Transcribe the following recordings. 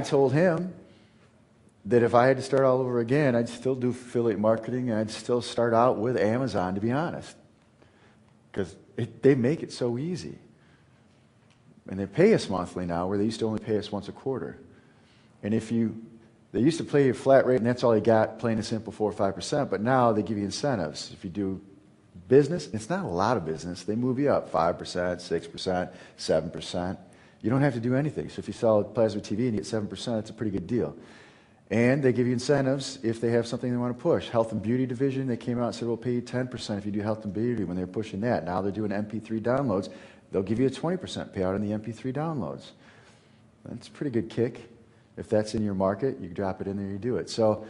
told him that if I had to start all over again, I'd still do affiliate marketing, and I'd still start out with Amazon, to be honest. Because they make it so easy. And they pay us monthly now, where they used to only pay us once a quarter. And they used to pay you a flat rate, and that's all you got, plain and simple, 4 or 5%, but now they give you incentives. If you do business, it's not a lot of business, they move you up 5%, 6%, 7%. You don't have to do anything. So if you sell a plasma TV and you get 7%, that's a pretty good deal. And they give you incentives if they have something they want to push. Health and beauty division, they came out and said, we'll pay you 10% if you do health and beauty when they're pushing that. Now they're doing MP3 downloads. They'll give you a 20% payout on the MP3 downloads. That's a pretty good kick. If that's in your market, you drop it in there, you do it. So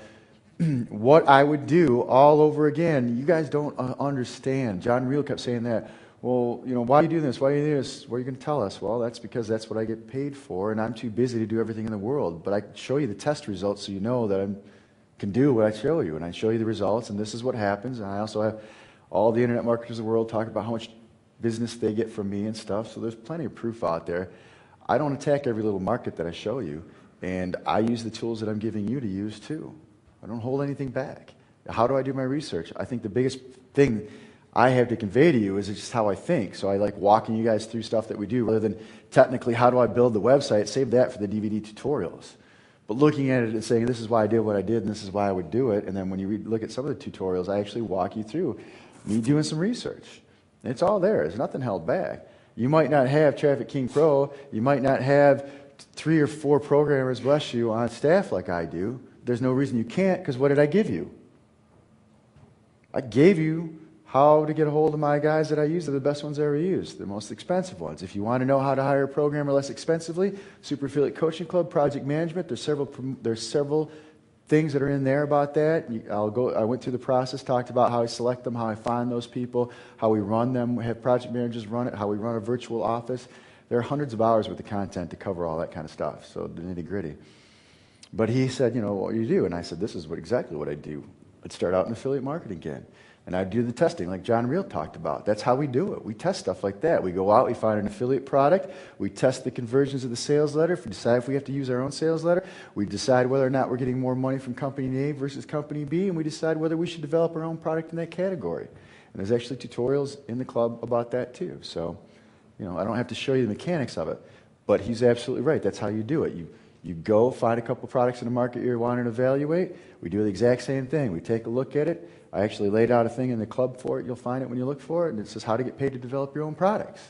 what I would do all over again, you guys don't understand. John Reel kept saying that. Well, why are you doing this? Why are you doing this? What are you going to tell us? Well, that's because that's what I get paid for, and I'm too busy to do everything in the world. But I show you the test results so you know that I can do what I show you. And I show you the results, and this is what happens. And I also have all the internet marketers of the world talk about how much business they get from me and stuff. So there's plenty of proof out there. I don't attack every little market that I show you. And I use the tools that I'm giving you to use too. I don't hold anything back. How do I do my research? I think the biggest thing I have to convey to you is just how I think. So I like walking you guys through stuff that we do rather than technically how do I build the website. Save that for the DVD tutorials. But looking at it and saying this is why I did what I did and this is why I would do it. And then when you look at some of the tutorials, I actually walk you through me doing some research. And it's all there. There's nothing held back. You might not have Traffic King Pro. You might not have 3 or 4 programmers, bless you, on staff like I do. There's no reason you can't, because what did I give you? I gave you how to get a hold of my guys that I use. They're the best ones I ever used, the most expensive ones. If you want to know how to hire a programmer less expensively, Super Affiliate Coaching Club, project management, there's several things that are in there about that. I went through the process, talked about how I select them, how I find those people, how we run them, we have project managers run it, how we run a virtual office. There are hundreds of hours worth of content to cover all that kind of stuff, so the nitty-gritty. But he said, what do you do? And I said, this is exactly what I do. I'd start out in affiliate marketing again. And I'd do the testing like John Reel talked about. That's how we do it. We test stuff like that. We go out, we find an affiliate product, we test the conversions of the sales letter, if we decide if we have to use our own sales letter, we decide whether or not we're getting more money from company A versus company B, and we decide whether we should develop our own product in that category. And there's actually tutorials in the club about that too. So, I don't have to show you the mechanics of it, but he's absolutely right. That's how you do it. You go find a couple products in the market you're wanting to evaluate. We do the exact same thing. We take a look at it. I actually laid out a thing in the club for it. You'll find it when you look for it, and it says how to get paid to develop your own products.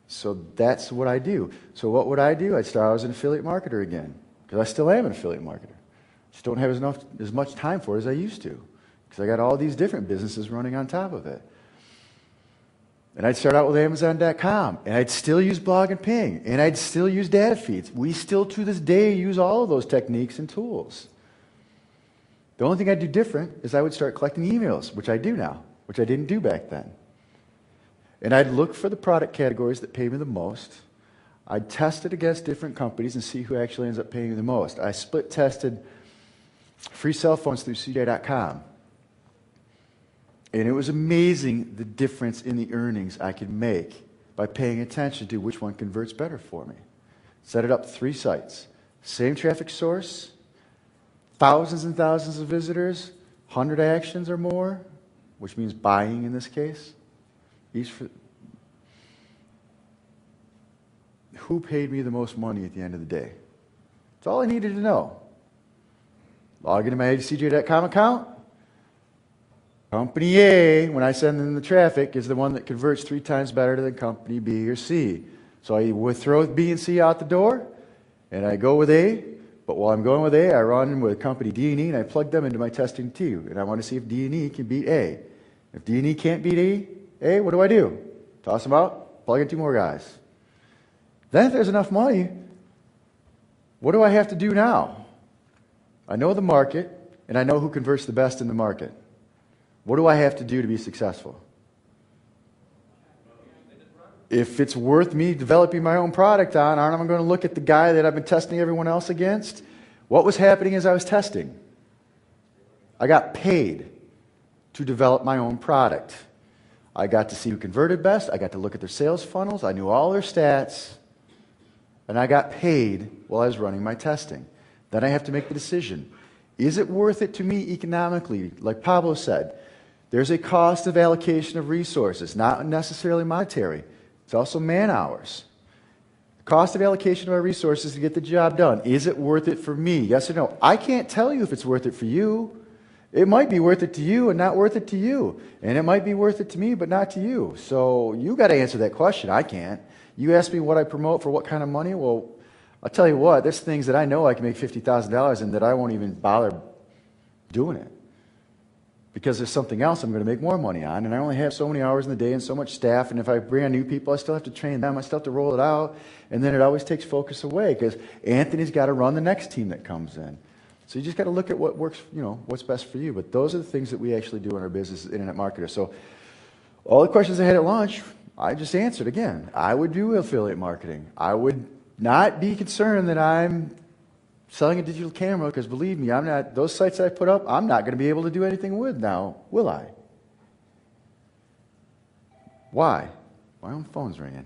So that's what I do. So what would I do? I'd start out as an affiliate marketer again, because I still am an affiliate marketer. Just don't have as much time for it as I used to, because I got all these different businesses running on top of it. And I'd start out with Amazon.com, and I'd still use Blog and Ping, and I'd still use data feeds. We still, to this day, use all of those techniques and tools. The only thing I'd do different is I would start collecting emails, which I do now, which I didn't do back then. And I'd look for the product categories that pay me the most. I'd test it against different companies and see who actually ends up paying me the most. I split tested free cell phones through CJ.com. And it was amazing the difference in the earnings I could make by paying attention to which one converts better for me. Set it up 3 sites. Same traffic source, thousands and thousands of visitors, 100 actions or more, which means buying in this case. Who paid me the most money at the end of the day? That's all I needed to know. Log into my CJ.com account. Company A, when I send in the traffic, is the one that converts 3 times better than company B or C. So I would throw B and C out the door, and I go with A. But while I'm going with A, I run with company D and E, and I plug them into my testing too. And I want to see if D and E can beat A. If D and E can't beat A, what do? Toss them out, plug in 2 more guys. Then if there's enough money, what do I have to do now? I know the market, and I know who converts the best in the market. What do I have to do to be successful? If it's worth me developing my own product on, aren't I going to look at the guy that I've been testing everyone else against? What was happening as I was testing? I got paid to develop my own product. I got to see who converted best. I got to look at their sales funnels. I knew all their stats. and I got paid while I was running my testing. Then I have to make the decision. Is it worth it to me economically? Like Pablo said, there's a cost of allocation of resources, not necessarily monetary. It's also man hours. Cost of allocation of our resources to get the job done. Is it worth it for me? Yes or no? I can't tell you if it's worth it for you. It might be worth it to you and not worth it to you. And it might be worth it to me but not to you. So you got to answer that question. I can't. You ask me what I promote for what kind of money? Well, I'll tell you what, there's things that I know I can make $50,000 and that I won't even bother doing it. Because there's something else I'm going to make more money on, and I only have so many hours in the day and so much staff, and if I bring on new people, I still have to train them, I still have to roll it out, and then it always takes focus away, because Anthony's got to run the next team that comes in. So you just got to look at what works, what's best for you. But those are the things that we actually do in our business as internet marketers. So all the questions I had at lunch, I just answered again. I would do affiliate marketing. I would not be concerned that I'm selling a digital camera, because believe me, those sites I put up, I'm not going to be able to do anything with now, will I? Why? My own phone's ringing.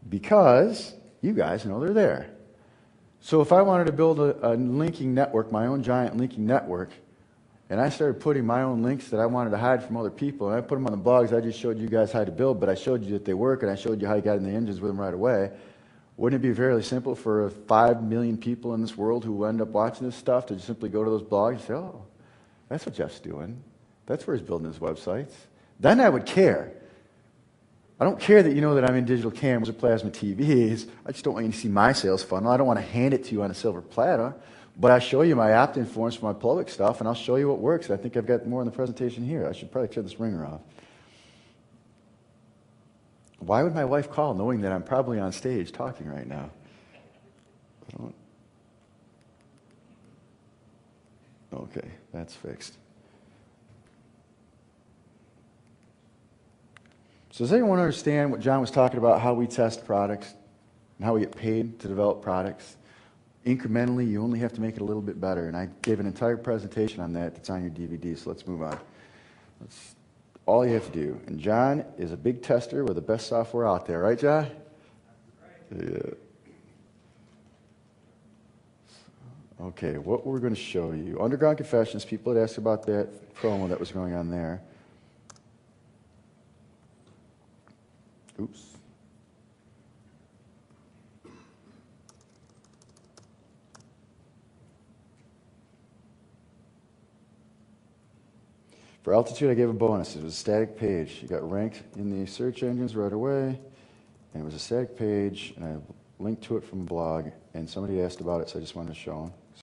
Because you guys know they're there. So if I wanted to build a linking network, my own giant linking network, and I started putting my own links that I wanted to hide from other people, and I put them on the blogs, I just showed you guys how to build, but I showed you that they work, and I showed you how you got in the engines with them right away. Wouldn't it be fairly simple for 5 million people in this world who end up watching this stuff to just simply go to those blogs and say, oh, that's what Jeff's doing. That's where he's building his websites. Then I would care. I don't care that you know that I'm in digital cameras or plasma TVs. I just don't want you to see my sales funnel. I don't want to hand it to you on a silver platter. But I show you my opt-in forms for my public stuff, and I'll show you what works. I think I've got more in the presentation here. I should probably turn this ringer off. Why would my wife call knowing that I'm probably on stage talking right now? Okay, that's fixed. So does anyone understand what John was talking about, how we test products and how we get paid to develop products? Incrementally, you only have to make it a little bit better. And I gave an entire presentation on that that's on your DVD, so let's move on. That's all you have to do. And John is a big tester with the best software out there. Right, John? Right. Yeah. Okay, what we're going to show you. Underground Confessions, people had asked about that promo that was going on there. Oops. For altitude, I gave a bonus. It was a static page. You got ranked in the search engines right away, and it was a static page, and I linked to it from a blog, and somebody asked about it, so I just wanted to show them.